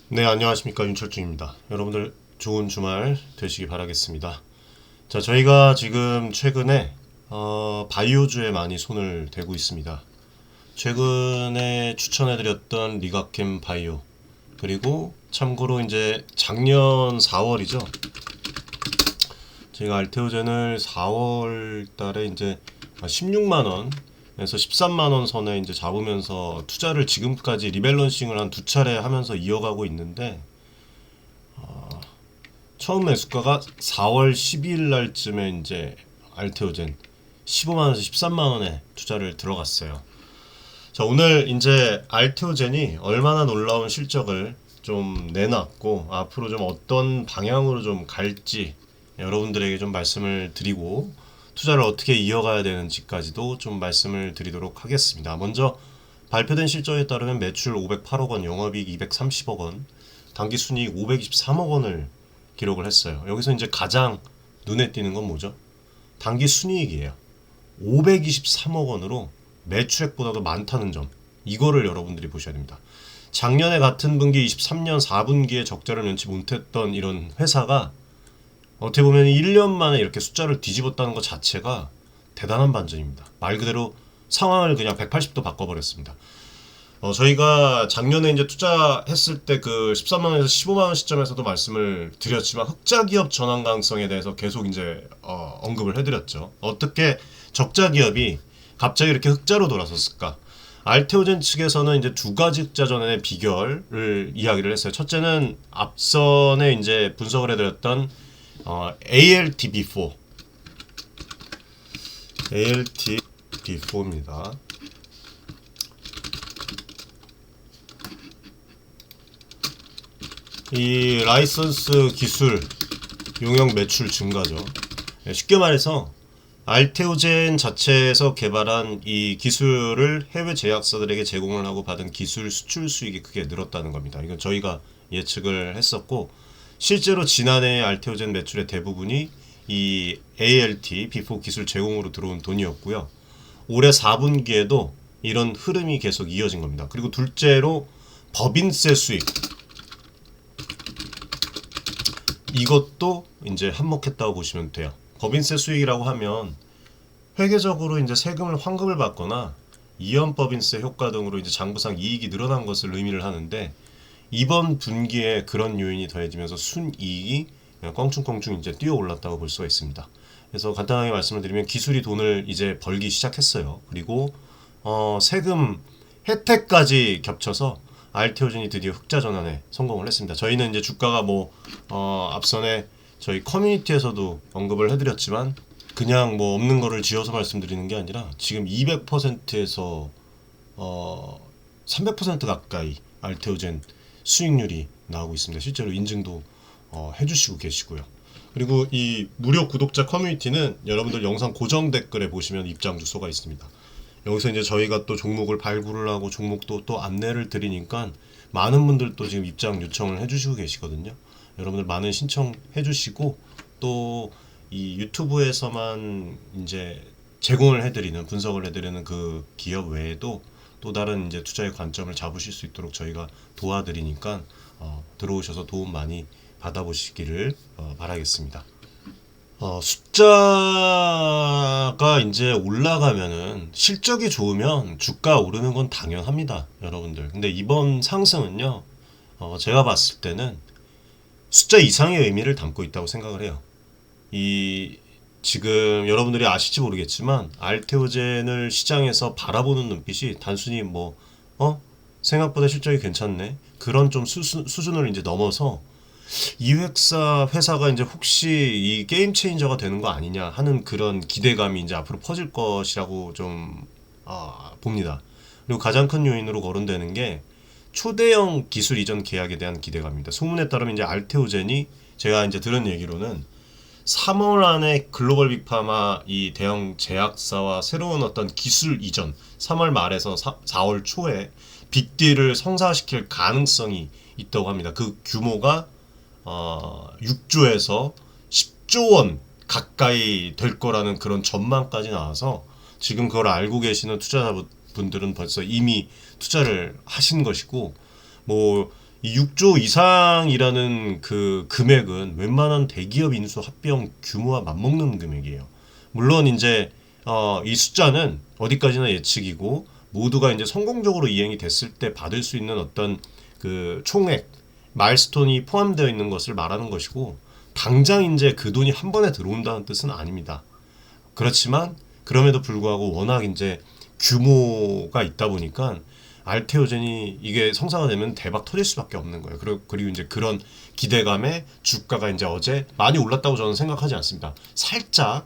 네, 안녕하십니까. 윤철중입니다. 여러분들 좋은 주말 되시기 바라겠습니다. 자, 저희가 지금 최근에 바이오주에 많이 손을 대고 있습니다. 최근에 추천해드렸던 리가캠 바이오, 그리고 참고로 이제 작년 4월이죠. 제가 알테오젠을 4월 달에 이제 16만 원에서 13만 원 선에 이제 잡으면서 투자를 지금까지 리밸런싱을 한 두 차례 하면서 이어가고 있는데, 처음 매수가가 4월 12일 날쯤에 이제 알테오젠 15만 원에서 13만 원에 투자를 들어갔어요. 자, 오늘 이제 알테오젠이 얼마나 놀라운 실적을 좀 내놨고 앞으로 좀 어떤 방향으로 좀 갈지 여러분들에게 좀 말씀을 드리고, 투자를 어떻게 이어가야 되는지까지도 좀 말씀을 드리도록 하겠습니다. 먼저 발표된 실적에 따르면 매출 508억 원, 영업이익 230억 원, 당기순이익 523억 원을 기록을 했어요. 여기서 이제 가장 눈에 띄는 건 뭐죠? 당기순이익이에요. 523억 원으로 매출액보다도 많다는 점, 이거를 여러분들이 보셔야 됩니다. 작년에 같은 분기 23년 4분기에 적자를 면치 못했던 이런 회사가 어떻게 보면 1년 만에 이렇게 숫자를 뒤집었다는 것 자체가 대단한 반전입니다. 말 그대로 상황을 그냥 180도 바꿔버렸습니다. 저희가 작년에 이제 투자했을 때 그 13만 원에서 15만 원 시점에서도 말씀을 드렸지만, 흑자 기업 전환 가능성에 대해서 계속 이제 언급을 해드렸죠. 어떻게 적자 기업이 갑자기 이렇게 흑자로 돌아섰을까? 알테오젠 측에서는 이제 두 가지 흑자 전환의 비결을 이야기를 했어요. 첫째는 앞선에 이제 분석을 해드렸던 ALTB4, ALTB4입니다. 이 라이선스 기술 용역 매출 증가죠. 쉽게 말해서 알테오젠 자체에서 개발한 이 기술을 해외 제약사들에게 제공을 하고 받은 기술 수출 수익이 크게 늘었다는 겁니다. 이건 저희가 예측을 했었고, 실제로 지난해 알테오젠 매출의 대부분이 이 ALT B4 기술 제공으로 들어온 돈이었고요. 올해 4분기에도 이런 흐름이 계속 이어진 겁니다. 그리고 둘째로 법인세 수익, 이것도 이제 한몫했다고 보시면 돼요. 법인세 수익이라고 하면 회계적으로 이제 세금을 환급을 받거나 이연법인세 효과 등으로 이제 장부상 이익이 늘어난 것을 의미를 하는데, 이번 분기에 그런 요인이 더해지면서 순이익이 껑충껑충 이제 뛰어 올랐다고 볼 수가 있습니다. 그래서 간단하게 말씀을 드리면 기술이 돈을 이제 벌기 시작했어요. 그리고 세금 혜택까지 겹쳐서 알테오젠이 드디어 흑자 전환에 성공을 했습니다. 저희는 이제 주가가 앞선에 저희 커뮤니티에서도 언급을 해드렸지만, 그냥 없는 거를 지어서 말씀드리는 게 아니라 지금 200%에서 300% 가까이 알테오젠 수익률이 나오고 있습니다. 실제로 인증도 해주시고 계시고요. 그리고 이 무료 구독자 커뮤니티는 여러분들 영상 고정 댓글에 보시면 입장 주소가 있습니다. 여기서 이제 저희가 또 종목을 발굴을 하고 종목도 또 안내를 드리니까 많은 분들도 지금 입장 요청을 해주시고 계시거든요. 여러분들 많은 신청해 주시고, 또 이 유튜브에서만 이제 제공을 해드리는, 분석을 해드리는 그 기업 외에도 또 다른 이제 투자의 관점을 잡으실 수 있도록 저희가 도와드리니까 들어오셔서 도움 많이 받아보시기를 바라겠습니다. 숫자가 이제 올라가면은 실적이 좋으면 주가 오르는 건 당연합니다, 여러분들. 근데 이번 상승은요, 제가 봤을 때는 숫자 이상의 의미를 담고 있다고 생각을 해요. 이 지금 여러분들이 아실지 모르겠지만 알테오젠을 시장에서 바라보는 눈빛이 단순히 생각보다 실적이 괜찮네, 그런 좀 수준을 이제 넘어서 이 회사가 이제 혹시 이 게임 체인저가 되는 거 아니냐 하는 그런 기대감이 이제 앞으로 퍼질 것이라고 좀 봅니다. 그리고 가장 큰 요인으로 거론되는 게 초대형 기술 이전 계약에 대한 기대감입니다. 소문에 따르면 이제 알테오젠이, 제가 이제 들은 얘기로는 3월 안에 글로벌 빅파마 이 대형 제약사와 새로운 어떤 기술 이전, 3월 말에서 4월 초에 빅딜을 성사시킬 가능성이 있다고 합니다. 그 규모가 6조에서 10조 원 가까이 될 거라는 그런 전망까지 나와서, 지금 그걸 알고 계시는 투자자분들은 벌써 이미 투자를 하신 것이고, 이 6조 이상이라는 그 금액은 웬만한 대기업 인수 합병 규모와 맞먹는 금액이에요. 물론 이제 이 숫자는 어디까지나 예측이고 모두가 이제 성공적으로 이행이 됐을 때 받을 수 있는 어떤 그 총액 마일스톤이 포함되어 있는 것을 말하는 것이고 당장 이제 그 돈이 한 번에 들어온다는 뜻은 아닙니다. 그렇지만 그럼에도 불구하고 워낙 이제 규모가 있다 보니까 알테오젠이 이게 성사가 되면 대박 터질 수밖에 없는 거예요. 그리고 이제 그런 기대감에 주가가 이제 어제 많이 올랐다고 저는 생각하지 않습니다. 살짝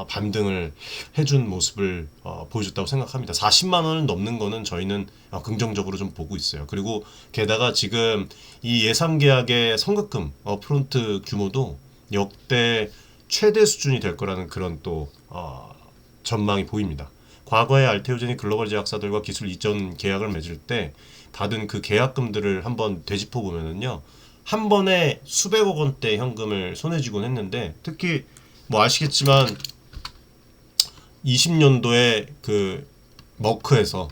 반등을 해준 모습을 보여줬다고 생각합니다. 40만 원을 넘는 거는 저희는 긍정적으로 좀 보고 있어요. 그리고 게다가 지금 이 예상 계약의 선급금 프론트 규모도 역대 최대 수준이 될 거라는 그런 또 전망이 보입니다. 과거에 알테오젠이 글로벌 제약사들과 기술 이전 계약을 맺을 때 받은 그 계약금들을 한번 되짚어 보면은요, 한 번에 수백억 원대 현금을 손에 쥐곤 했는데, 특히 뭐 아시겠지만 20년도에 그 머크에서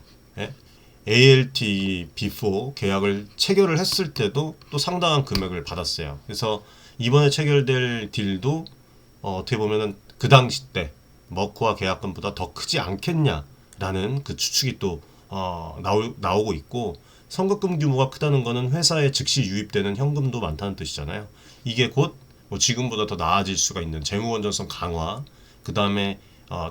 ALT B4 계약을 체결을 했을 때도 또 상당한 금액을 받았어요. 그래서 이번에 체결될 딜도 어떻게 보면은 그 당시 때 머크와 계약금보다 더 크지 않겠냐라는 그 추측이 또 나오고 있고, 선급금 규모가 크다는 거는 회사에 즉시 유입되는 현금도 많다는 뜻이잖아요. 이게 곧 뭐 지금보다 더 나아질 수가 있는 재무 건전성 강화, 그 다음에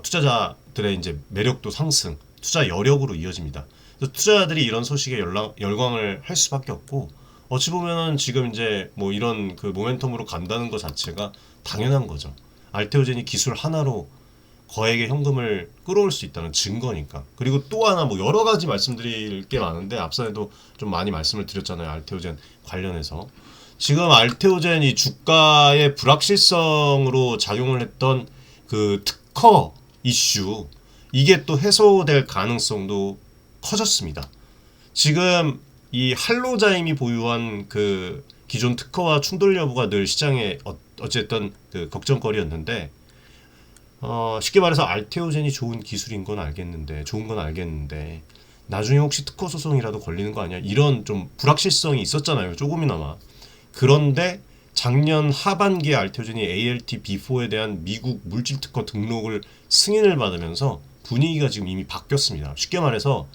투자자들의 이제 매력도 상승, 투자 여력으로 이어집니다. 그래서 투자자들이 이런 소식에 열광을 할 수밖에 없고, 어찌 보면은 지금 이제 뭐 이런 그 모멘텀으로 간다는 것 자체가 당연한 거죠. 알테오젠이 기술 하나로 거액의 현금을 끌어올 수 있다는 증거니까. 그리고 또 하나 뭐 여러 가지 말씀드릴 게 많은데 앞선에도 좀 많이 말씀을 드렸잖아요. 알테오젠 관련해서. 지금 알테오젠이 주가의 불확실성으로 작용을 했던 그 특허 이슈, 이게 또 해소될 가능성도 커졌습니다. 지금 이 할로자임이 보유한 그 기존 특허와 충돌 여부가 늘 시장에 어쨌든 그 걱정거리였는데, 쉽게 말해서 알테오젠이 좋은 기술인 건 알겠는데, 좋은 건 알겠는데 나중에 혹시 특허 소송이라도 걸리는 거 아니야? 이런 좀 불확실성이 있었잖아요. 조금이나마. 그런데 작년 하반기에 알테오젠이 ALT B4에 대한 미국 물질 특허 등록을 승인을 받으면서 분위기가 지금 이미 바뀌었습니다. 쉽게 말해서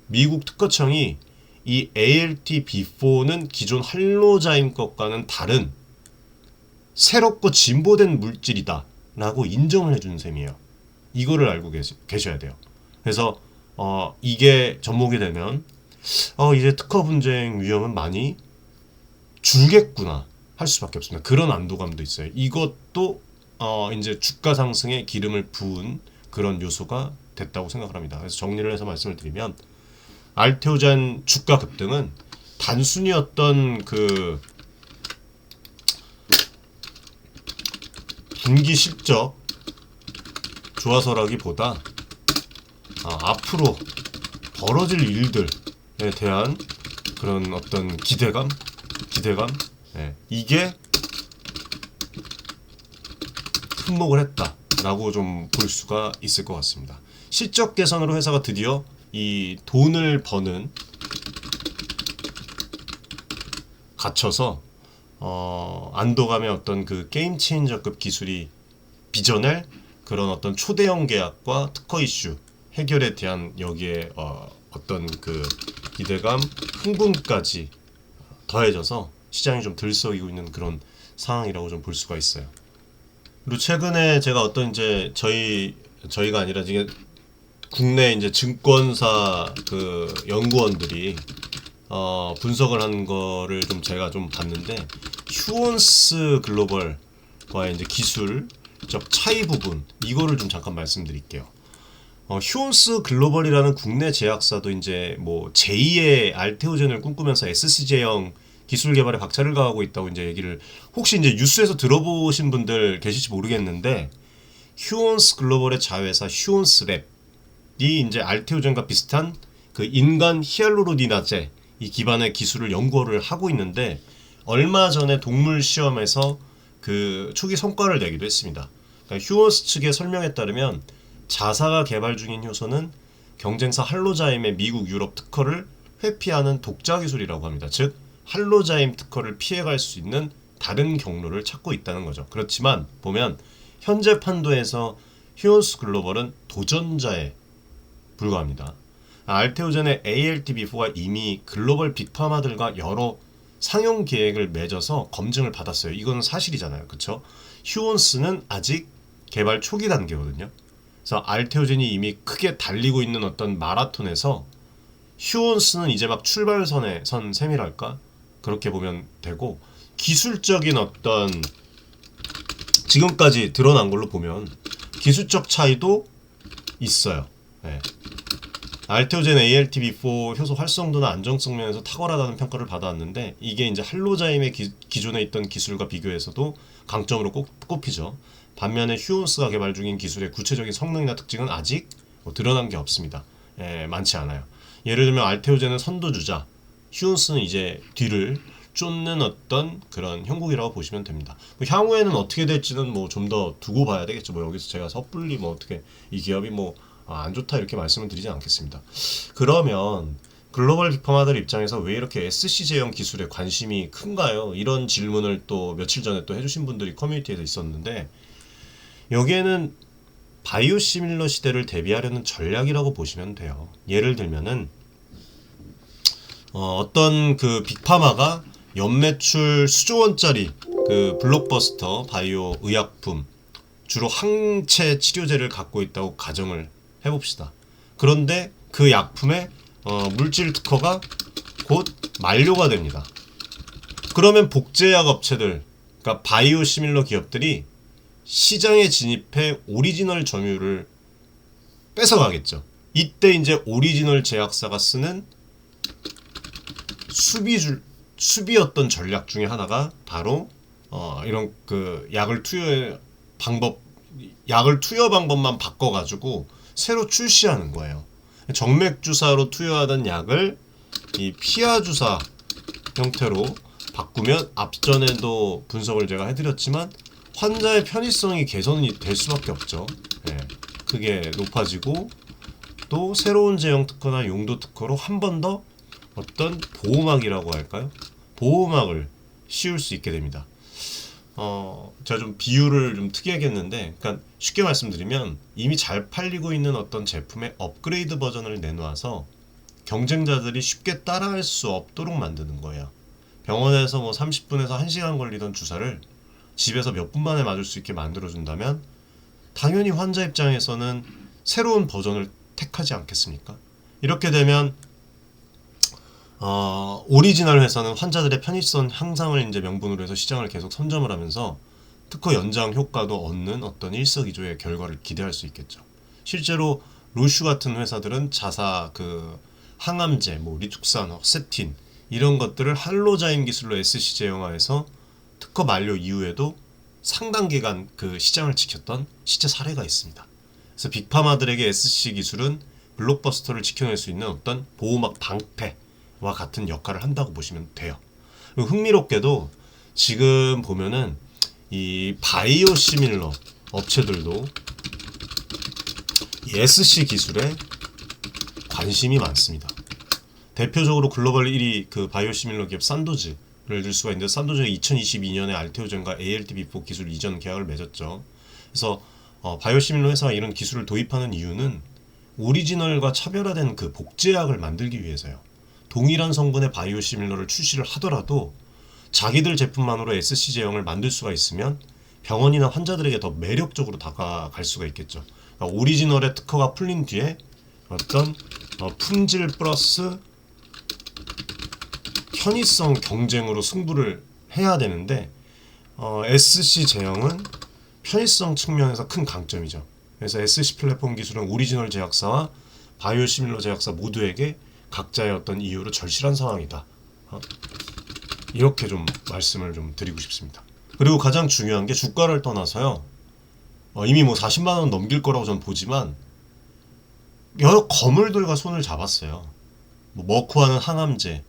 미국 특허청이 이 ALT B4는 기존 할로자임 것과는 다른 새롭고 진보된 물질이다 라고 인정을 해주는 셈이에요. 이거를 알고 계셔야 돼요. 그래서 이게 접목이 되면 이제 특허 분쟁 위험은 많이 줄겠구나 할 수밖에 없습니다. 그런 안도감도 있어요. 이것도 이제 주가 상승에 기름을 부은 그런 요소가 됐다고 생각을 합니다. 그래서 정리를 해서 말씀을 드리면, 알테오젠 주가 급등은 단순히 어떤 그 분기 실적 좋아서라기보다 앞으로 벌어질 일들에 대한 그런 어떤 기대감, 이게 흠목을 했다라고 좀 볼 수가 있을 것 같습니다. 실적 개선으로 회사가 드디어 이 돈을 버는 갇혀서 안도감의 어떤 그 게임 체인저급 기술이 빚어낼 그런 어떤 초대형 계약과 특허 이슈 해결에 대한 여기에 어떤 그 기대감, 흥분까지 더해져서 시장이 좀 들썩이고 있는 그런 상황이라고 좀 볼 수가 있어요. 그리고 최근에 제가 어떤 이제 저희가 아니라 지금 국내 이제 증권사 그 연구원들이 분석을 한 거를 좀 제가 좀 봤는데, 휴온스 글로벌과의 이제 기술적 차이 부분, 이거를 좀 잠깐 말씀드릴게요. 휴온스 글로벌이라는 국내 제약사도 이제 뭐 제2의 알테오젠을 꿈꾸면서 SC제형 기술 개발에 박차를 가하고 있다고 이제 얘기를, 혹시 이제 뉴스에서 들어보신 분들 계실지 모르겠는데, 휴온스 글로벌의 자회사 휴온스랩이 이제 알테오젠과 비슷한 그 인간 히알루로니다제 이 기반의 기술을 연구를 하고 있는데, 얼마 전에 동물 시험에서 그 초기 성과를 내기도 했습니다. 그러니까 휴온스 측의 설명에 따르면 자사가 개발 중인 효소는 경쟁사 할로자임의 미국, 유럽 특허를 회피하는 독자 기술이라고 합니다. 즉 할로자임 특허를 피해갈 수 있는 다른 경로를 찾고 있다는 거죠. 그렇지만 보면 현재 판도에서 휴온스 글로벌은 도전자에 불과합니다. 알테오젠의 ALTV4가 이미 글로벌 빅파마들과 여러 상용 계획을 맺어서 검증을 받았어요. 이건 사실이잖아요. 그렇죠? 휴온스는 아직 개발 초기 단계거든요. 그래서 알테오젠이 이미 크게 달리고 있는 어떤 마라톤에서 휴온스는 이제 막 출발선에 선 셈이랄까? 그렇게 보면 되고, 기술적인 어떤 지금까지 드러난 걸로 보면 기술적 차이도 있어요. 네. 알테오젠 ALTV4 효소 활성도나 안정성 면에서 탁월하다는 평가를 받아왔는데, 이게 이제 할로자임의 기존에 있던 기술과 비교해서도 강점으로 꼽히죠. 반면에 휴온스가 개발 중인 기술의 구체적인 성능이나 특징은 아직 드러난 게 없습니다. 많지 않아요. 예를 들면 알테오젠은 선두주자, 휴온스는 이제 뒤를 쫓는 어떤 그런 형국이라고 보시면 됩니다. 뭐 향후에는 어떻게 될지는 뭐 좀 더 두고 봐야 되겠죠. 뭐 여기서 제가 섣불리 뭐 어떻게 이 기업이 뭐 안 좋다 이렇게 말씀을 드리지 않겠습니다. 그러면 글로벌 빅파마들 입장에서 왜 이렇게 SC 제형 기술에 관심이 큰가요? 이런 질문을 또 며칠 전에 또 해주신 분들이 커뮤니티에서 있었는데, 여기에는 바이오시밀러 시대를 대비하려는 전략이라고 보시면 돼요. 예를 들면은 어떤 그 빅파마가 연매출 수조 원짜리 그 블록버스터 바이오 의약품, 주로 항체 치료제를 갖고 있다고 가정을 해봅시다. 그런데 그 약품의 물질 특허가 곧 만료가 됩니다. 그러면 복제약 업체들, 그러니까 바이오시밀러 기업들이 시장에 진입해 오리지널 점유율을 뺏어가겠죠. 이때 이제 오리지널 제약사가 쓰는 수비였던 전략 중에 하나가 바로 이런 그 약을 투여 방법만 바꿔가지고 새로 출시하는 거예요. 정맥 주사로 투여하던 약을 이 피하 주사 형태로 바꾸면, 앞전에도 분석을 제가 해드렸지만 환자의 편의성이 개선이 될 수밖에 없죠. 그게 높아지고, 또 새로운 제형 특허나 용도 특허로 한 번 더 어떤 보호막이라고 할까요? 보호막을 씌울 수 있게 됩니다. 제가 좀 비유를 좀 특이하겠는데, 그러니까 쉽게 말씀드리면 이미 잘 팔리고 있는 어떤 제품의 업그레이드 버전을 내놓아서 경쟁자들이 쉽게 따라할 수 없도록 만드는 거예요. 병원에서 뭐 30분에서 1시간 걸리던 주사를 집에서 몇 분 만에 맞을 수 있게 만들어준다면 당연히 환자 입장에서는 새로운 버전을 택하지 않겠습니까? 이렇게 되면 오리지널 회사는 환자들의 편의성 향상을 이제 명분으로 해서 시장을 계속 선점을 하면서 특허 연장 효과도 얻는 어떤 일석이조의 결과를 기대할 수 있겠죠. 실제로 로슈 같은 회사들은 자사 그 항암제, 뭐 리툭산, 허세틴 이런 것들을 할로자임 기술로 SC 제형화해서 특허 만료 이후에도 상당 기간 그 시장을 지켰던 실제 사례가 있습니다. 그래서 빅파마들에게 SC 기술은 블록버스터를 지켜낼 수 있는 어떤 보호막 방패와 같은 역할을 한다고 보시면 돼요. 흥미롭게도 지금 보면은 이 바이오 시밀러 업체들도 SC 기술에 관심이 많습니다. 대표적으로 글로벌 1위 그 바이오 시밀러 기업 산도즈를 들 수가 있는데, 산도즈가 2022년에 알테오젠과 ALTV4 기술 이전 계약을 맺었죠. 그래서 바이오 시밀러 회사가 이런 기술을 도입하는 이유는 오리지널과 차별화된 그 복제약을 만들기 위해서요. 동일한 성분의 바이오 시밀러를 출시를 하더라도 자기들 제품만으로 SC 제형을 만들 수가 있으면 병원이나 환자들에게 더 매력적으로 다가갈 수가 있겠죠. 그러니까 오리지널의 특허가 풀린 뒤에 어떤 품질 플러스 편의성 경쟁으로 승부를 해야 되는데, SC 제형은 편의성 측면에서 큰 강점이죠. 그래서 SC 플랫폼 기술은 오리지널 제약사와 바이오시밀러 제약사 모두에게 각자의 어떤 이유로 절실한 상황이다. 이렇게 좀 말씀을 좀 드리고 싶습니다. 그리고 가장 중요한 게 주가를 떠나서요. 이미 뭐 40만 원 넘길 거라고 전 보지만 여러 거물들과 손을 잡았어요. 뭐 머쿠아는 항암제,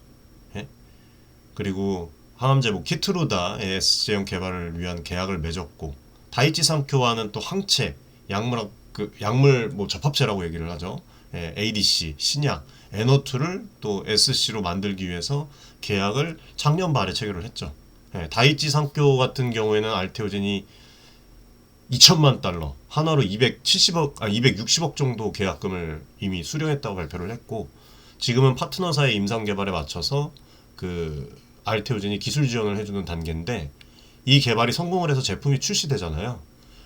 그리고 항암제 뭐 키트루다 AS제형 개발을 위한 계약을 맺었고, 다이치 상큐와는 또 항체 약물 뭐 접합체라고 얘기를 하죠. ADC, 신약, N02를 또 SC로 만들기 위해서 계약을 작년 말에 체결을 했죠. 다이치 상교 같은 경우에는 알테오젠이 2천만 달러, 한화로 260억 정도 계약금을 이미 수령했다고 발표를 했고, 지금은 파트너사의 임상 개발에 맞춰서 그 알테오젠이 기술 지원을 해주는 단계인데, 이 개발이 성공을 해서 제품이 출시되잖아요.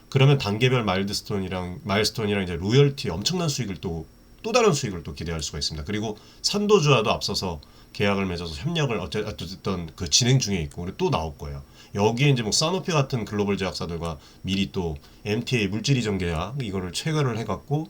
그러면 단계별 마일스톤이랑 이제 로열티 엄청난 수익을 또 다른 수익을 또 기대할 수가 있습니다. 그리고 산도주와도 앞서서 계약을 맺어서 협력을 어쨌든 그 진행 중에 있고, 그리고 또 나올 거예요. 여기에 이제 뭐 사노피 같은 글로벌 제약사들과 미리 또 MTA 물질 이전 계약 이거를 체결을 해갖고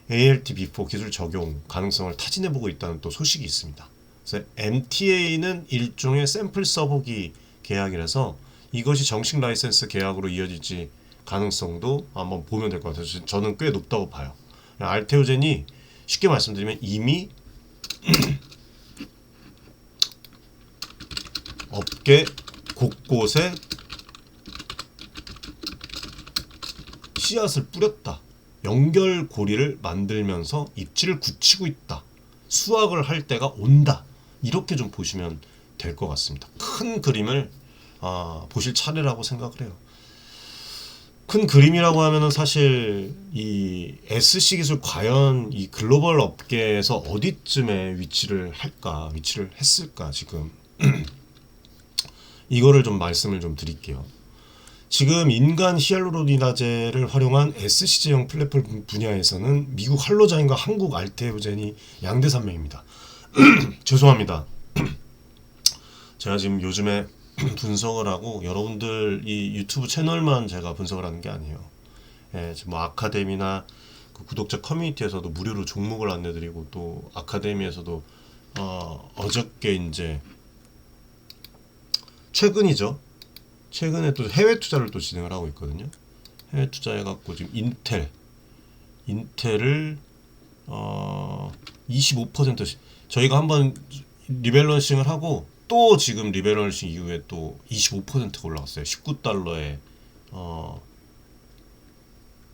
ALT-B4 기술 적용 가능성을 타진해보고 있다는 또 소식이 있습니다. 그래서 MTA는 일종의 샘플 써보기 계약이라서 이것이 정식 라이센스 계약으로 이어질지 가능성도 한번 보면 될 것 같아요. 저는 꽤 높다고 봐요. 알테오젠이 쉽게 말씀드리면 이미 업계 곳곳에 씨앗을 뿌렸다. 연결고리를 만들면서 입지를 굳히고 있다. 수확을 할 때가 온다. 이렇게 좀 보시면 될 것 같습니다. 큰 그림을 보실 차례라고 생각을 해요. 큰 그림이라고 하면은 사실 이 SC 기술 과연 이 글로벌 업계에서 어디쯤에 위치를 했을까 지금 이거를 좀 말씀을 좀 드릴게요. 지금 인간 히알루로니다제를 활용한 SC 제형 플랫폼 분야에서는 미국 할로자인과 한국 알테오젠이 양대 산맥입니다. 죄송합니다. 제가 지금 요즘에 분석을 하고 여러분들 이 유튜브 채널만 제가 분석을 하는 게 아니에요. 지금 뭐 아카데미나 그 구독자 커뮤니티에서도 무료로 종목을 안내드리고 또 아카데미에서도 어저께 이제 최근에 또 해외 투자를 또 진행을 하고 있거든요. 해외 투자해갖고 지금 인텔을 25% 저희가 한번 리밸런싱을 하고 또 지금 리밸런싱 이후에 또 25%가 올라갔어요. 19달러에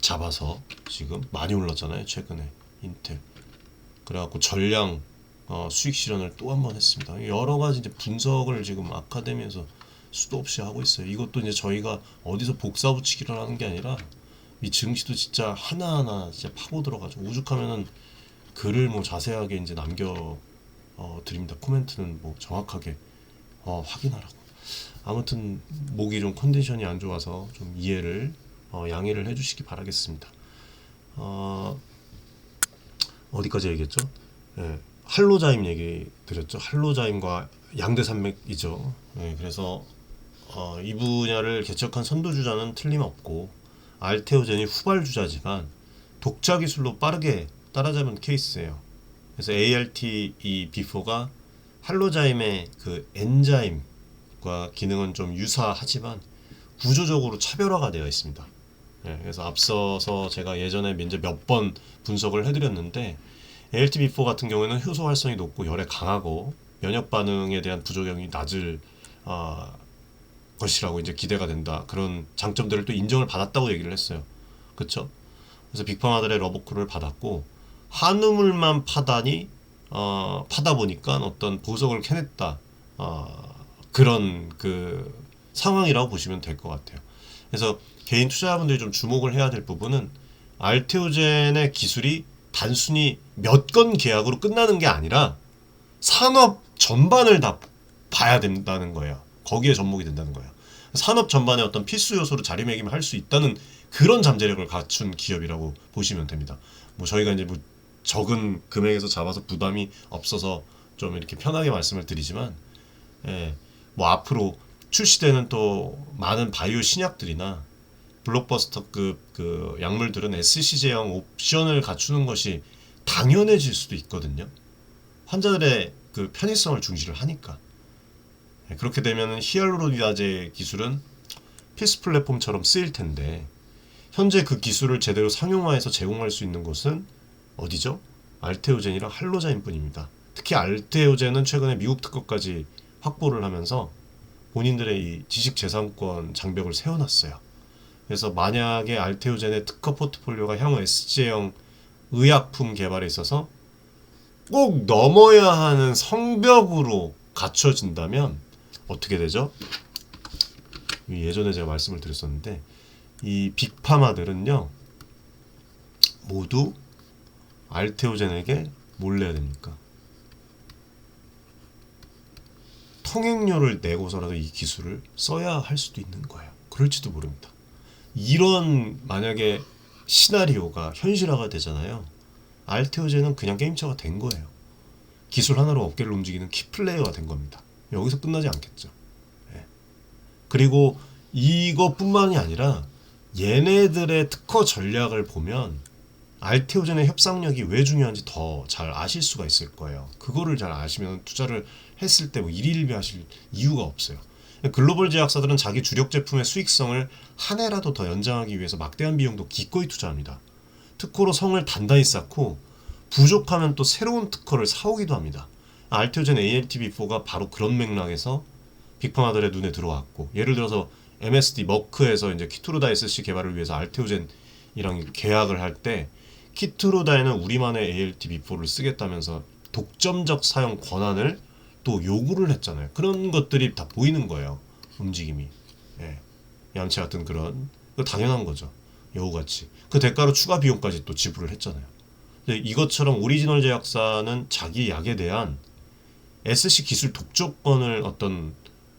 잡아서 지금 많이 올랐잖아요. 최근에 인텔. 그래갖고 전량 수익 실현을 또 한 번 했습니다. 여러 가지 이제 분석을 지금 아카데미에서 수도 없이 하고 있어요. 이것도 이제 저희가 어디서 복사 붙이기를 하는 게 아니라 이 증시도 진짜 하나하나 진짜 파고 들어가지고 오죽하면은 글을 뭐 자세하게 이제 남겨 드립니다. 코멘트는 뭐 정확하게 확인하라고. 아무튼 목이 좀 컨디션이 안 좋아서 좀 양해를 해주시기 바라겠습니다. 어디까지 얘기했죠? 할로자임 얘기 드렸죠. 할로자임과 양대산맥이죠. 그래서 이 분야를 개척한 선도주자는 틀림없고 알테오젠이 후발주자지만 독자 기술로 빠르게 따라잡은 케이스예요. 그래서 ALT-B4가 할로자임의 그 엔자임과 기능은 좀 유사하지만 구조적으로 차별화가 되어 있습니다. 그래서 앞서서 제가 예전에 이제 몇 번 분석을 해드렸는데 ALT-B4 같은 경우에는 효소 활성이 높고 열에 강하고 면역 반응에 대한 부작용이 낮을 것이라고 이제 기대가 된다. 그런 장점들을 또 인정을 받았다고 얘기를 했어요. 그렇죠? 그래서 빅파마들의 러버콜을 받았고 한우물만 파다 보니까 어떤 보석을 캐냈다. 그런 그 상황이라고 보시면 될 것 같아요. 그래서 개인 투자자분들이 좀 주목을 해야 될 부분은 알테오젠의 기술이 단순히 몇 건 계약으로 끝나는 게 아니라 산업 전반을 다 봐야 된다는 거예요. 거기에 접목이 된다는 거예요. 산업 전반의 어떤 필수 요소로 자리매김을 할 수 있다는 그런 잠재력을 갖춘 기업이라고 보시면 됩니다. 뭐 저희가 이제 뭐 적은 금액에서 잡아서 부담이 없어서 좀 이렇게 편하게 말씀을 드리지만, 뭐 앞으로 출시되는 또 많은 바이오 신약들이나 블록버스터급 그 약물들은 SC 제형 옵션을 갖추는 것이 당연해질 수도 있거든요. 환자들의 그 편의성을 중시를 하니까. 그렇게 되면 히알루로니다제 기술은 필수 플랫폼처럼 쓰일 텐데 현재 그 기술을 제대로 상용화해서 제공할 수 있는 곳은 어디죠? 알테오젠이랑 할로자인 뿐입니다. 특히 알테오젠은 최근에 미국 특허까지 확보를 하면서 본인들의 이 지식재산권 장벽을 세워놨어요. 그래서 만약에 알테오젠의 특허 포트폴리오가 향후 SC형 의약품 개발에 있어서 꼭 넘어야 하는 성벽으로 갖춰진다면 어떻게 되죠? 예전에 제가 말씀을 드렸었는데 이 빅파마들은요 모두 알테오젠에게 뭘 내야 됩니까? 통행료를 내고서라도 이 기술을 써야 할 수도 있는 거예요. 그럴지도 모릅니다. 이런 만약에 시나리오가 현실화가 되잖아요. 알테오젠은 그냥 게임처가 된 거예요. 기술 하나로 업계를 움직이는 키플레이어가 된 겁니다. 여기서 끝나지 않겠죠. 예. 그리고 이것뿐만이 아니라 얘네들의 특허 전략을 보면 알테오젠의 협상력이 왜 중요한지 더 잘 아실 수가 있을 거예요. 그거를 잘 아시면 투자를 했을 때 뭐 일일비하실 이유가 없어요. 글로벌 제약사들은 자기 주력 제품의 수익성을 한 해라도 더 연장하기 위해서 막대한 비용도 기꺼이 투자합니다. 특허로 성을 단단히 쌓고 부족하면 또 새로운 특허를 사오기도 합니다. 알테오젠 ALTB4가 바로 그런 맥락에서 빅파마들의 눈에 들어왔고, 예를 들어서 MSD 머크에서 이제 키투르다 SC 개발을 위해서 알테오젠이랑 계약을 할 때 키투르다에는 우리만의 ALTB4를 쓰겠다면서 독점적 사용 권한을 또 요구를 했잖아요. 그런 것들이 다 보이는 거예요. 움직임이. 예. 얌체 같은 그런 당연한 거죠. 여우같이. 그 대가로 추가 비용까지 또 지불을 했잖아요. 근데 이것처럼 오리지널 제약사는 자기 약에 대한 SC 기술 독점권을 어떤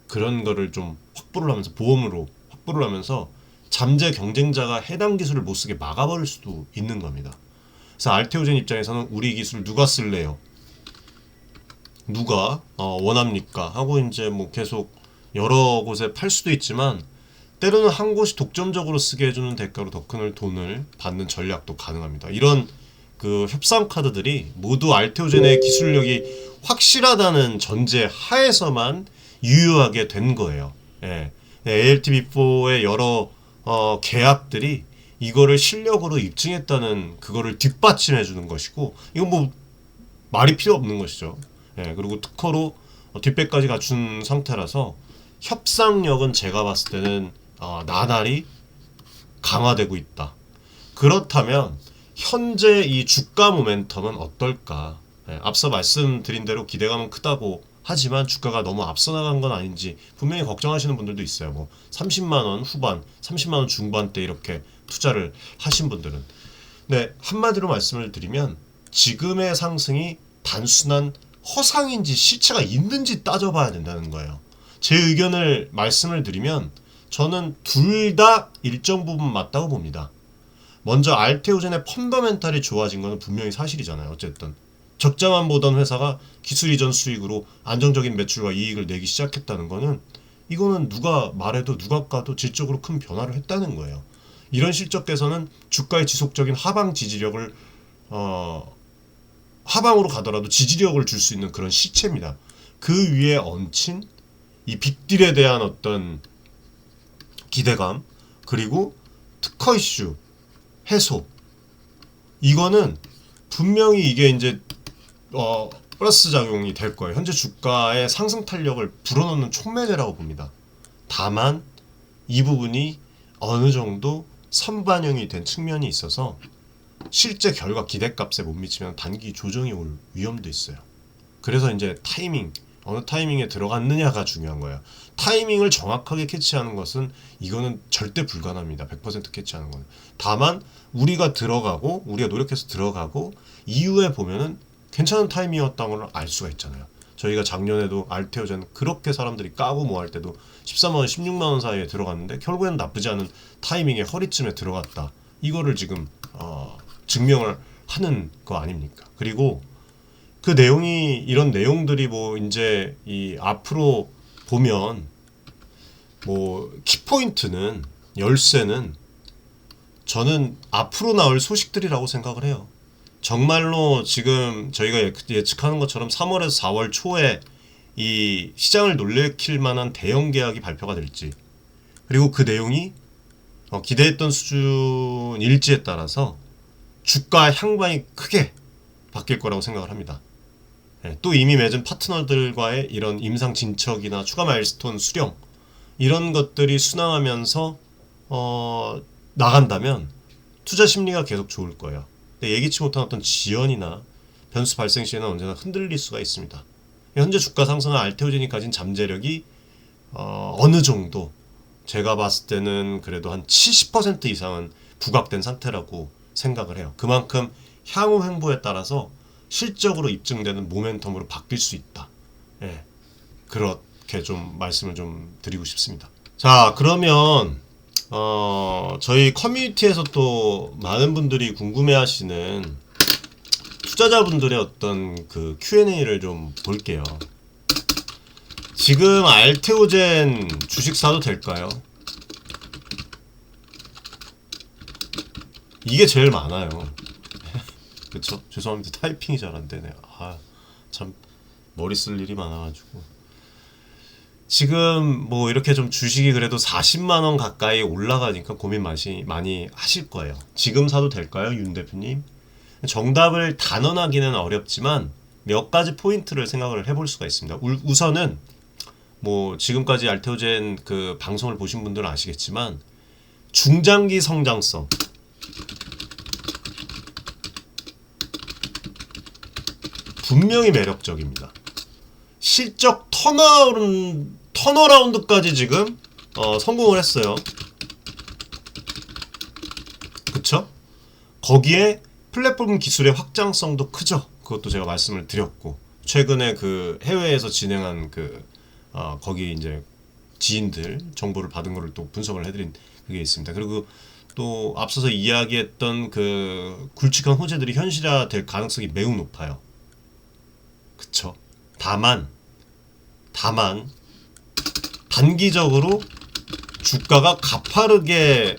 그런 거를 좀 확보를 하면서 보험으로 확보를 하면서 잠재 경쟁자가 해당 기술을 못 쓰게 막아버릴 수도 있는 겁니다. 그래서 알테오젠 입장에서는 우리 기술 누가 쓸래요? 누가 원합니까? 하고 이제 뭐 계속 여러 곳에 팔 수도 있지만 때로는 한 곳이 독점적으로 쓰게 해주는 대가로 더 큰 돈을 받는 전략도 가능합니다. 이런 그 협상 카드들이 모두 알테오젠의 기술력이 확실하다는 전제 하에서만 유효하게 된 거예요. 예. ALTB4의 여러 계약들이 이거를 실력으로 입증했다는 그거를 뒷받침해 주는 것이고, 이건 뭐 말이 필요 없는 것이죠. 예. 그리고 특허로 뒷배까지 갖춘 상태라서 협상력은 제가 봤을 때는 나날이 강화되고 있다. 그렇다면 현재 이 주가 모멘텀은 어떨까? 예, 앞서 말씀드린 대로 기대감은 크다고 하지만 주가가 너무 앞서 나간 건 아닌지 분명히 걱정하시는 분들도 있어요. 뭐 30만 원 후반, 30만 원 중반대 이렇게 투자를 하신 분들은. 네, 한마디로 말씀을 드리면 지금의 상승이 단순한 허상인지 시체가 있는지 따져봐야 된다는 거예요. 제 의견을 말씀을 드리면 저는 둘 다 일정 부분 맞다고 봅니다. 먼저 알테오젠의 펀더멘탈이 좋아진 것은 분명히 사실이잖아요. 어쨌든 적자만 보던 회사가 기술 이전 수익으로 안정적인 매출과 이익을 내기 시작했다는 거는 이거는 누가 말해도 누가 까도 질적으로 큰 변화를 했다는 거예요. 이런 실적 개선은 주가의 지속적인 하방 지지력을 하방으로 가더라도 지지력을 줄 수 있는 그런 시체입니다. 그 위에 얹힌 이 빅딜에 대한 어떤 기대감, 그리고 특허 이슈 해소, 이거는 분명히 이게 이제 플러스 작용이 될 거예요. 현재 주가의 상승 탄력을 불어넣는 촉매제라고 봅니다. 다만 이 부분이 어느 정도 선반영이 된 측면이 있어서 실제 결과 기대값에 못 미치면 단기 조정이 올 위험도 있어요. 그래서 이제 타이밍, 어느 타이밍에 들어갔느냐가 중요한 거예요. 타이밍을 정확하게 캐치하는 것은 이거는 절대 불가능합니다. 100% 캐치하는 거는. 다만 우리가 들어가고 우리가 노력해서 들어가고 이후에 보면은 괜찮은 타이밍이었다는 걸 알 수가 있잖아요. 저희가 작년에도 알테오젠 그렇게 사람들이 까고 뭐 할 때도 13만원, 16만원 사이에 들어갔는데 결국에는 나쁘지 않은 타이밍에 허리쯤에 들어갔다. 이거를 지금 증명을 하는 거 아닙니까? 그리고 그 내용이 이런 내용들이 뭐 이제 이 앞으로 보면 뭐 키포인트는 열쇠는 저는 앞으로 나올 소식들이라고 생각을 해요. 정말로 지금 저희가 예측하는 것처럼 3월에서 4월 초에 이 시장을 놀래킬 만한 대형 계약이 발표가 될지, 그리고 그 내용이 기대했던 수준일지에 따라서 주가 향방이 크게 바뀔 거라고 생각을 합니다. 또 이미 맺은 파트너들과의 이런 임상 진척이나 추가 마일스톤 수령, 이런 것들이 순항하면서 나간다면 투자 심리가 계속 좋을 거예요. 근데 예기치 못한 어떤 지연이나 변수 발생 시에는 언제나 흔들릴 수가 있습니다. 현재 주가 상승한 알테오젠이 가진 잠재력이 어느 정도 제가 봤을 때는 그래도 한 70% 이상은 부각된 상태라고 생각을 해요. 그만큼 향후 행보에 따라서 실적으로 입증되는 모멘텀으로 바뀔 수 있다. 예, 그렇게 좀 말씀을 좀 드리고 싶습니다. 자, 그러면 저희 커뮤니티에서 또 많은 분들이 궁금해하시는 투자자분들의 어떤 그 Q&A를 좀 볼게요. 지금 알테오젠 주식 사도 될까요? 이게 제일 많아요. 그쵸? 죄송합니다. 타이핑이 잘 안 되네요. 참 머리 쓸 일이 많아가지고. 지금 뭐 이렇게 좀 주식이 그래도 40만 원 가까이 올라가니까 고민 많이 하실 거예요. 지금 사도 될까요, 윤 대표님? 정답을 단언하기는 어렵지만 몇 가지 포인트를 생각을 해볼 수가 있습니다. 우선은 뭐 지금까지 알테오젠 그 방송을 보신 분들은 아시겠지만 중장기 성장성, 분명히 매력적입니다. 실적 턴어라운드까지 지금 성공을 했어요. 그쵸? 거기에 플랫폼 기술의 확장성도 크죠. 그것도 제가 말씀을 드렸고, 최근에 그 해외에서 진행한 거기 이제 지인들 정보를 받은 거를 또 분석을 해드린 그게 있습니다. 그리고 또 앞서서 이야기했던 그 굵직한 호재들이 현실화될 가능성이 매우 높아요. 그쵸? 다만 단기적으로 주가가 가파르게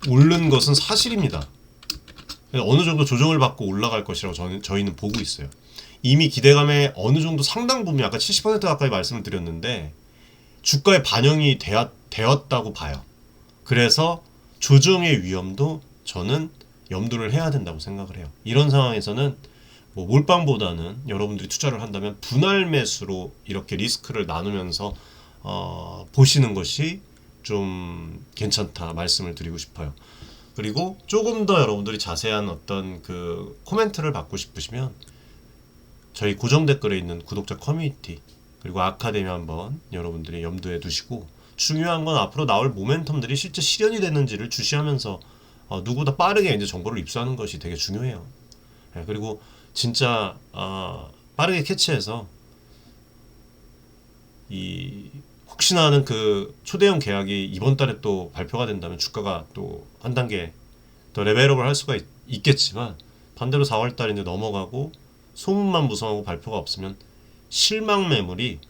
오른 것은 사실입니다. 어느 정도 조정을 받고 올라갈 것이라고 저희는 보고 있어요. 이미 기대감에 어느 정도 상당 부분, 아까 70% 가까이 말씀을 드렸는데 주가에 반영이 되었다고 봐요. 그래서 조정의 위험도 저는 염두를 해야 된다고 생각을 해요. 이런 상황에서는 뭐 몰빵보다는 여러분들이 투자를 한다면 분할 매수로 이렇게 리스크를 나누면서 보시는 것이 좀 괜찮다 말씀을 드리고 싶어요. 그리고 조금 더 여러분들이 자세한 어떤 그 코멘트를 받고 싶으시면 저희 고정 댓글에 있는 구독자 커뮤니티 그리고 아카데미 한번 여러분들이 염두에 두시고, 중요한 건 앞으로 나올 모멘텀들이 실제 실현이 됐는지를 주시하면서 누구보다 빠르게 이제 정보를 입수하는 것이 되게 중요해요. 네, 그리고 진짜 빠르게 캐치해서 이 혹시나 하는 그 초대형 계약이 이번 달에 또 발표가 된다면 주가가 또 한 단계 더 레벨업을 할 수가 있겠지만, 반대로 4월 달이 이제 넘어가고 소문만 무성하고 발표가 없으면 실망 매물이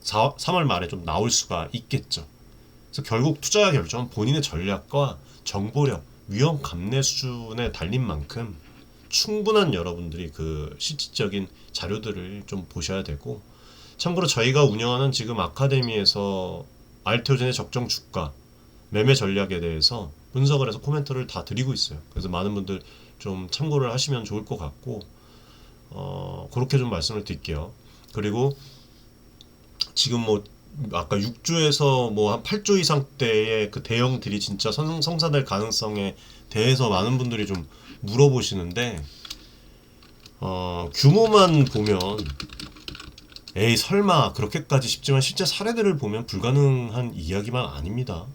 3월 말에 좀 나올 수가 있겠죠. 그래서 결국 투자 결정은 본인의 전략과 정보력, 위험 감내 수준에 달린 만큼 충분한 여러분들이 그 실질적인 자료들을 좀 보셔야 되고, 참고로 저희가 운영하는 지금 아카데미에서 알테오젠의 적정 주가, 매매 전략에 대해서 분석을 해서 코멘트를 다 드리고 있어요. 그래서 많은 분들 좀 참고를 하시면 좋을 것 같고, 그렇게 좀 말씀을 드릴게요. 그리고 지금 뭐 아까 6조에서 뭐 한 8조 이상대의 그 대형들이 진짜 성사될 가능성에 대해서 많은 분들이 좀 물어보시는데, 규모만 보면 에이 설마 그렇게까지 싶지만 실제 사례들을 보면 불가능한 이야기만 아닙니다.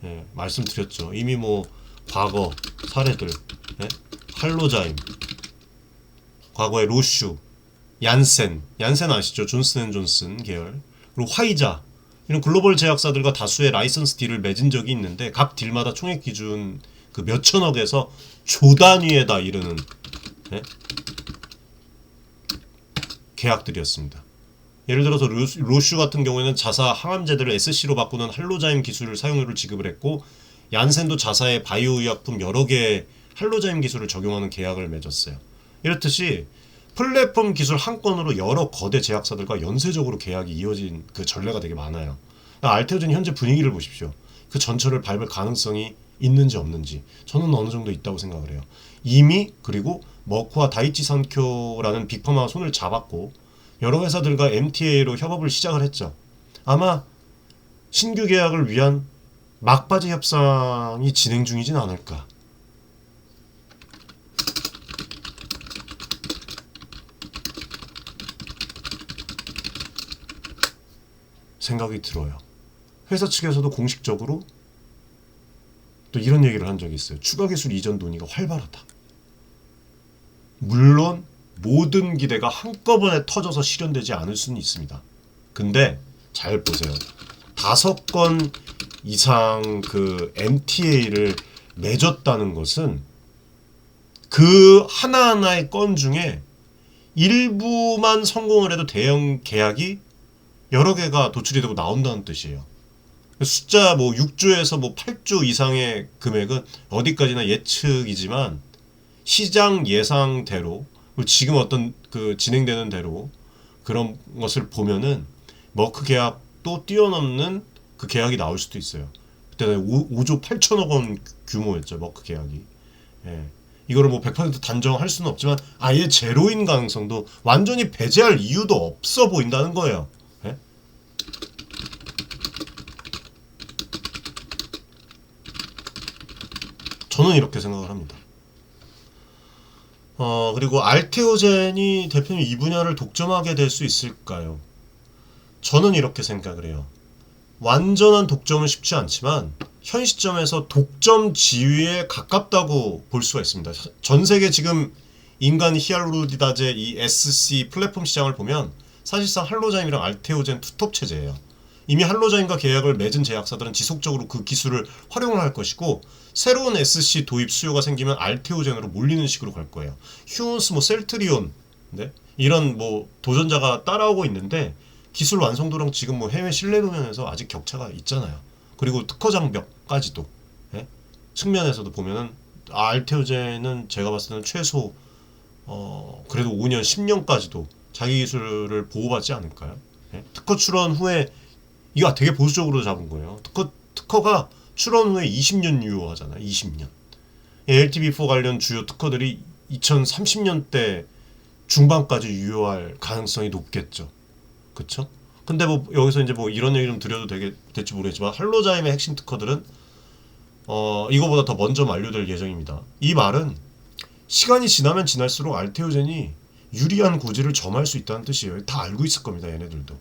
예, 말씀드렸죠. 이미 뭐 과거 사례들, 예? 할로자임, 과거의 로슈, 얀센 아시죠? 존슨앤존슨 계열, 그리고 화이자, 이런 글로벌 제약사들과 다수의 라이선스 딜을 맺은 적이 있는데 각 딜마다 총액 기준 그 몇천억에서 조 단위에다 이르는, 예? 계약들이었습니다. 예를 들어서 로슈 같은 경우에는 자사 항암제들을 SC로 바꾸는 할로자임 기술을 사용료를 지급을 했고, 얀센도 자사의 바이오 의약품 여러 개의 할로자임 기술을 적용하는 계약을 맺었어요. 이렇듯이 플랫폼 기술 한 건으로 여러 거대 제약사들과 연쇄적으로 계약이 이어진 그 전례가 되게 많아요. 알테오젠 현재 분위기를 보십시오. 그 전철을 밟을 가능성이 있는지 없는지 저는 어느 정도 있다고 생각을 해요. 이미 그리고 머크와 다이치 산쿄라는 빅파마와 손을 잡았고 여러 회사들과 MTA로 협업을 시작을 했죠. 아마 신규 계약을 위한 막바지 협상이 진행 중이진 않을까. 생각이 들어요. 회사 측에서도 공식적으로 또 이런 얘기를 한 적이 있어요. 추가 기술 이전 논의가 활발하다. 물론 모든 기대가 한꺼번에 터져서 실현되지 않을 수는 있습니다. 근데 잘 보세요. 5건 이상 그 MTA를 맺었다는 것은 그 하나하나의 건 중에 일부만 성공을 해도 대형 계약이 여러 개가 도출이 되고 나온다는 뜻이에요. 숫자 뭐 6조에서 뭐 8조 이상의 금액은 어디까지나 예측이지만 시장 예상대로 지금 어떤 그 진행되는 대로 그런 것을 보면은 머크 계약도 뛰어넘는 그 계약이 나올 수도 있어요. 그때는 5조 8천억 원 규모였죠, 머크 계약이. 예. 이거를 뭐 100% 단정할 수는 없지만 아예 제로인 가능성도 완전히 배제할 이유도 없어 보인다는 거예요. 예? 저는 이렇게 생각을 합니다. 그리고 알테오젠이 대표님 이 분야를 독점하게 될 수 있을까요? 저는 이렇게 생각을 해요. 완전한 독점은 쉽지 않지만 현 시점에서 독점 지위에 가깝다고 볼 수가 있습니다. 전 세계 지금 인간 히알루로니다제 이 SC 플랫폼 시장을 보면 사실상 할로자임이랑 알테오젠 투톱 체제예요. 이미 할로자임과 계약을 맺은 제약사들은 지속적으로 그 기술을 활용을 할 것이고 새로운 SC 도입 수요가 생기면 알테오젠으로 몰리는 식으로 갈 거예요. 휴온스, 뭐 셀트리온, 네? 이런 뭐 도전자가 따라오고 있는데 기술 완성도랑 지금 뭐 해외 신뢰도 면에서 아직 격차가 있잖아요. 그리고 특허 장벽까지도 예? 측면에서도 보면은 알테오젠은 제가 봤을 때는 최소 그래도 5년, 10년까지도 자기 기술을 보호받지 않을까요? 예? 특허 출원 후에 이거 되게 보수적으로 잡은 거예요. 특허가 출원 후에 20년 유효하잖아요. 20년. LTV4 관련 주요 특허들이 2030년대 중반까지 유효할 가능성이 높겠죠. 그쵸? 근데 뭐 여기서 이제 뭐 이런 얘기 좀 드려도 될지 모르겠지만 할로자임의 핵심 특허들은 이거보다 더 먼저 만료될 예정입니다. 이 말은 시간이 지나면 지날수록 알테오젠이 유리한 고지를 점할 수 있다는 뜻이에요. 다 알고 있을 겁니다. 얘네들도.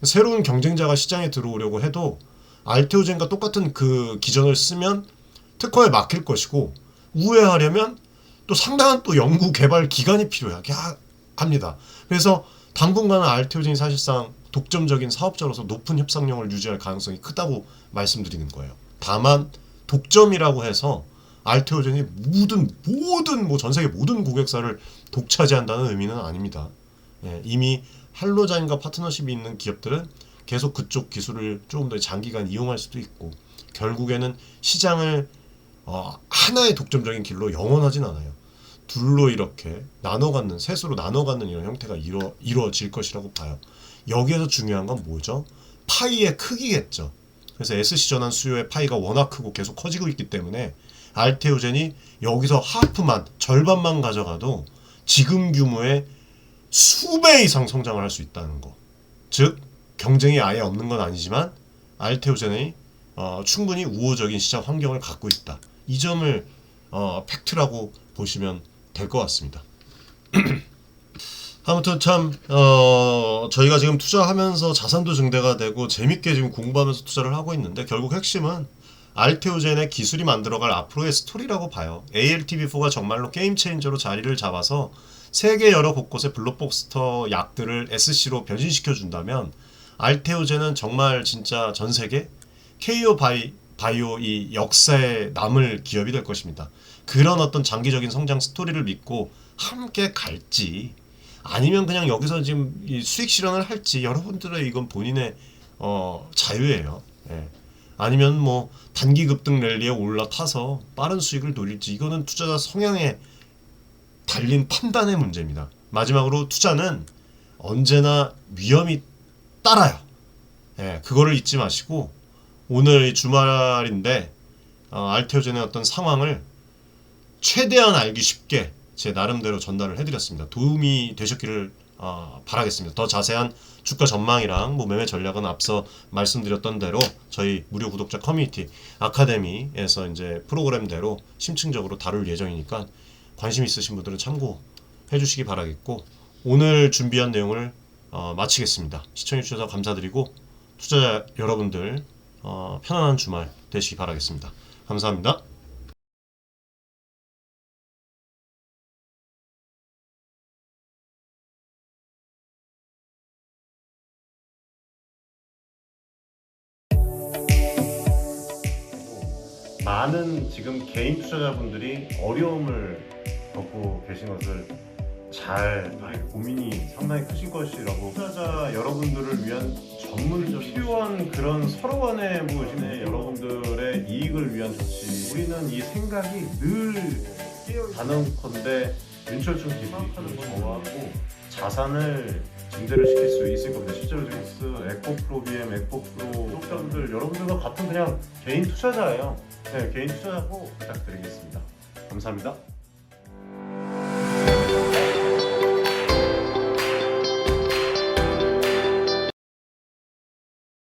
새로운 경쟁자가 시장에 들어오려고 해도 알테오젠과 똑같은 그 기전을 쓰면 특허에 막힐 것이고 우회하려면 또 상당한 또 연구 개발 기간이 필요하게 합니다. 그래서 당분간은 알테오젠이 사실상 독점적인 사업자로서 높은 협상력을 유지할 가능성이 크다고 말씀드리는 거예요. 다만 독점이라고 해서 알테오젠이 모든 뭐 전 세계 모든 고객사를 독차지한다는 의미는 아닙니다. 예, 이미 할로자임과 파트너십이 있는 기업들은 계속 그쪽 기술을 조금 더 장기간 이용할 수도 있고 결국에는 시장을 하나의 독점적인 길로 영원하진 않아요. 둘로 이렇게 나눠갖는, 셋으로 나눠갖는 이런 형태가 이루어질 것이라고 봐요. 여기에서 중요한 건 뭐죠? 파이의 크기겠죠. 그래서 SC 전환 수요의 파이가 워낙 크고 계속 커지고 있기 때문에 알테오젠이 여기서 하프만, 절반만 가져가도 지금 규모의 수배 이상 성장을 할 수 있다는 거. 즉 경쟁이 아예 없는 건 아니지만 알테오젠이 충분히 우호적인 시장 환경을 갖고 있다. 이 점을 팩트라고 보시면 될 것 같습니다. 아무튼 참 저희가 지금 투자하면서 자산도 증대가 되고 재밌게 지금 공부하면서 투자를 하고 있는데 결국 핵심은 알테오젠의 기술이 만들어갈 앞으로의 스토리라고 봐요. ALTV4가 정말로 게임 체인저로 자리를 잡아서 세계 여러 곳곳의 블록버스터 약들을 SC로 변신시켜 준다면 알테오젠은 정말 진짜 전 세계 KO 바이오 이 역사에 남을 기업이 될 것입니다. 그런 어떤 장기적인 성장 스토리를 믿고 함께 갈지 아니면 그냥 여기서 지금 이 수익 실현을 할지 여러분들의 이건 본인의 자유예요. 예. 아니면 뭐 단기 급등 랠리에 올라타서 빠른 수익을 노릴지 이거는 투자자 성향에 달린 판단의 문제입니다. 마지막으로 투자는 언제나 위험이 따라요. 예, 그거를 잊지 마시고 오늘 주말인데 알테오젠의 어떤 상황을 최대한 알기 쉽게 제 나름대로 전달을 해드렸습니다. 도움이 되셨기를 바라겠습니다. 더 자세한 주가 전망이랑 뭐 매매 전략은 앞서 말씀드렸던 대로 저희 무료 구독자 커뮤니티 아카데미에서 이제 프로그램대로 심층적으로 다룰 예정이니까 관심 있으신 분들은 참고해 주시기 바라겠고 오늘 준비한 내용을 마치겠습니다. 시청해 주셔서 감사드리고 투자자 여러분들 편안한 주말 되시기 바라겠습니다. 감사합니다. 많은 지금 개인 투자자분들이 어려움을 겪고 계신 것을 잘 고민이 상당히 크신 것이라고, 투자자 여러분들을 위한 전문적인 필요한 그런 서로 간의 여러분들의 이익을 위한 조치, 우리는 이 생각이 늘 단언컨대 윤철중 TV를 좋아하고 자산을 증대를 시킬 수 있을 겁니다. 실제로 지금 에코프로 BM, 에코프로 구독자분들 여러분들과 같은 그냥 개인 투자자예요. 네, 개인 투자자고 부탁드리겠습니다. 감사합니다.